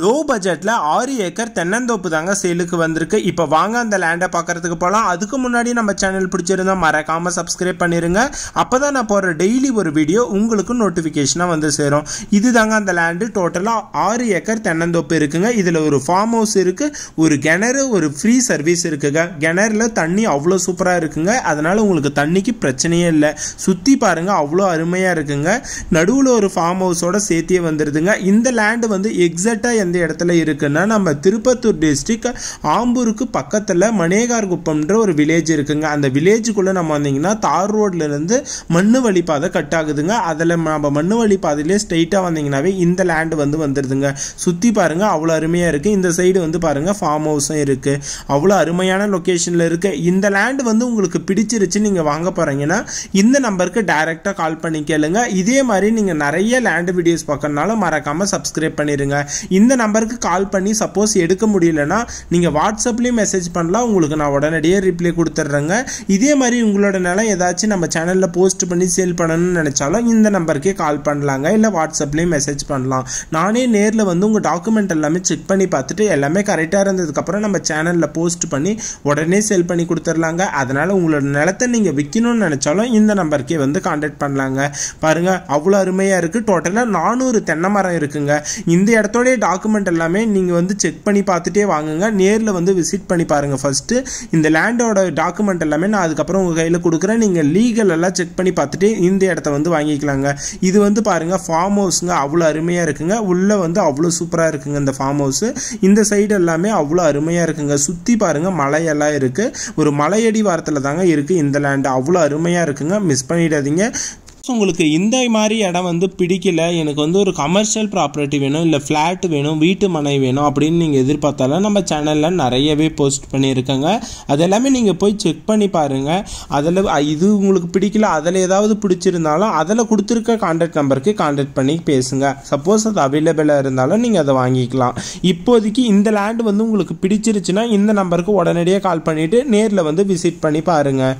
Low பட்ஜெட்ல 6 acre தென்னந்தோப்பு தாங்க சேலுக்கு வந்திருக்கு. இப்போ வாங்க அந்த லேண்டை பார்க்கறதுக்கு போகலாம். அதுக்கு முன்னாடி நம்ம சேனல் பிடிச்சிருந்தா மறக்காம சப்ஸ்கிரைப் பண்ணிருங்க. அப்பதான் நான் போற டெய்லி ஒரு வீடியோ உங்களுக்கு நோட்டிஃபிகேஷனா வந்து சேரும். இதுதாங்க அந்த லேண்டு. டோட்டலா 6 ஏக்கர் தென்னந்தோப்பு இருக்குங்க. இதுல ஒரு ஃபார்ம் ஹவுஸ் இருக்கு, ஒரு கிணறு, ஒரு ஃப்ரீ சர்வீஸ் இருக்குங்க. கிணறுல தண்ணி அவ்வளோ சூப்பரா இருக்குங்க. அதனால உங்களுக்கு தண்ணிக்கு பிரச்சனையே இல்லை. சுத்தி பாருங்க, அவ்வளோ அருமையா இருக்குங்க. நடுவில் ஒரு ஃபார்ம் ஹவுஸோட சேர்த்தியே வந்துருதுங்க. இந்த லேண்டு வந்து எக்ஸாக்டா எந்த இடத்துல இருக்குன்னா நம்ம திருப்பத்தூர் டிஸ்ட்ரிக்ட் ஆம்பூருக்கு பக்கத்துல மணேகார் குப்பம்ன்ற ஒரு வில்லேஜ் இருக்குங்க. அந்த வில்லேஜுக்குள்ள நம்ம வந்தீங்கன்னா தார் ரோட்ல இருந்து மண்ணு வழிபாதை கட் ஆகுதுங்க. அதுல நம்ம மண்ணு வழிபாதையிலே ஸ்ட்ரெயிட்டா வந்தீங்கன்னாவே இந்த லேண்ட் வந்து வந்துருதுங்க. சுத்தி பாருங்க, அவ்வளவு அருமையா இருக்கு. இந்த சைடு வந்து பாருங்க ஃபார்ம் ஹவுஸும் இருக்கு. அவ்வளவு அருமையான லொகேஷன்ல இருக்கு. இந்த லேண்ட் வந்து உங்களுக்கு பிடிச்சிருச்சு, நீங்க வாங்க போறீங்கன்னா இந்த நம்பருக்கு டைரக்டா கால் பண்ணி கேளுங்க. இதே மாதிரி நீங்க நிறைய லேண்ட் வீடியோஸ் பார்க்கறதுனால மறக்காம சப்ஸ்கிரைப் பண்ணிருங்க. இந்த நம்பருக்கு கால் பண்ணி சப்போஸ் எடுக்க முடியலன்னா நீங்க வாட்ஸ்அப்லயும் மெசேஜ் பண்ணலாம். உங்களுக்கு நான் உடனடியே ரிப்ளை கொடுத்துட்றேங்க. இதே மாதிரி உங்களோட நிலம் ஏதாச்சும் நம்ம சேனல்ல போஸ்ட் பண்ணி சேல் பண்ணணும்னு நினைச்சாலும் இந்த நம்பருக்கே கால் பண்ணலாங்க. இல்லை வாட்ஸ்அப்லயும் மெசேஜ் பண்ணலாம். நானே நேரில் வந்து உங்க டாக்குமெண்ட் எல்லாமே செக் பண்ணி பார்த்துட்டு எல்லாமே கரெக்டாக இருந்ததுக்கப்புறம் நம்ம சேனல்ல போஸ்ட் பண்ணி உடனே சேல் பண்ணி கொடுத்துடலாங்க. அதனால உங்களோட நிலத்தை நீங்க விற்கணும்னு நினைச்சாலும் இந்த நம்பருக்கே வந்து கான்டாக்ட் பண்ணலாங்க. பாருங்க, அவ்வளோ அருமையா இருக்கு. டோட்டலாக 400 தென்னை மரம் இருக்குங்க. இந்த இடத்தோட டாக்குமெண்ட் எல்லாமே நீங்க வந்து செக் பண்ணி பார்த்துட்டே வாங்குங்க. நேரில் வந்து விசிட் பண்ணி பாருங்க. ஃபர்ஸ்ட் இந்த லேண்டோட டாக்குமெண்ட் எல்லாமே நான் அதுக்கப்புறம் உங்க கையில் கொடுக்குறேன். நீங்க லீகல் எல்லாம் செக் பண்ணி பார்த்துட்டு இந்த இடத்த வந்து வாங்கிக்கலாங்க. இது வந்து பாருங்க ஃபார்ம் ஹவுஸ்ங்க. அவ்வளோ அருமையா இருக்குங்க. உள்ள வந்து அவ்வளோ சூப்பரா இருக்குங்க இந்த ஃபார்ம் ஹவுஸ். இந்த சைடு எல்லாமே அவ்வளோ அருமையா இருக்குங்க. சுத்தி பாருங்க, மலையெல்லாம் இருக்கு. ஒரு மலையடி வாரத்தில் தாங்க இருக்கு இந்த லேண்ட். அவ்வளோ அருமையா இருக்குங்க. மிஸ் பண்ணிடாதீங்க. உங்களுக்கு இந்த மாதிரி இடம் வந்து பிடிக்கல, எனக்கு வந்து ஒரு கமர்ஷியல் ப்ராப்பர்ட்டி வேணும், இல்லை ஃப்ளாட் வேணும், வீட்டு மனை வேணும் அப்படின்னு நீங்கள் எதிர்பார்த்தாலும் நம்ம சேனலில் நிறையவே போஸ்ட் பண்ணியிருக்கேங்க. அதெல்லாமே நீங்கள் போய் செக் பண்ணி பாருங்கள். அதில் இது உங்களுக்கு பிடிக்கல, அதில் ஏதாவது பிடிச்சிருந்தாலும் அதில் கொடுத்துருக்க கான்டாக்ட் நம்பருக்கு கான்டாக்ட் பண்ணி பேசுங்க. சப்போஸ் அது அவைலபிளாக இருந்தாலும் நீங்கள் அதை வாங்கிக்கலாம். இப்போதைக்கு இந்த லேண்ட் வந்து உங்களுக்கு பிடிச்சிருச்சுன்னா இந்த நம்பருக்கு உடனடியாக கால் பண்ணிவிட்டு நேரில் வந்து விசிட் பண்ணி பாருங்கள்.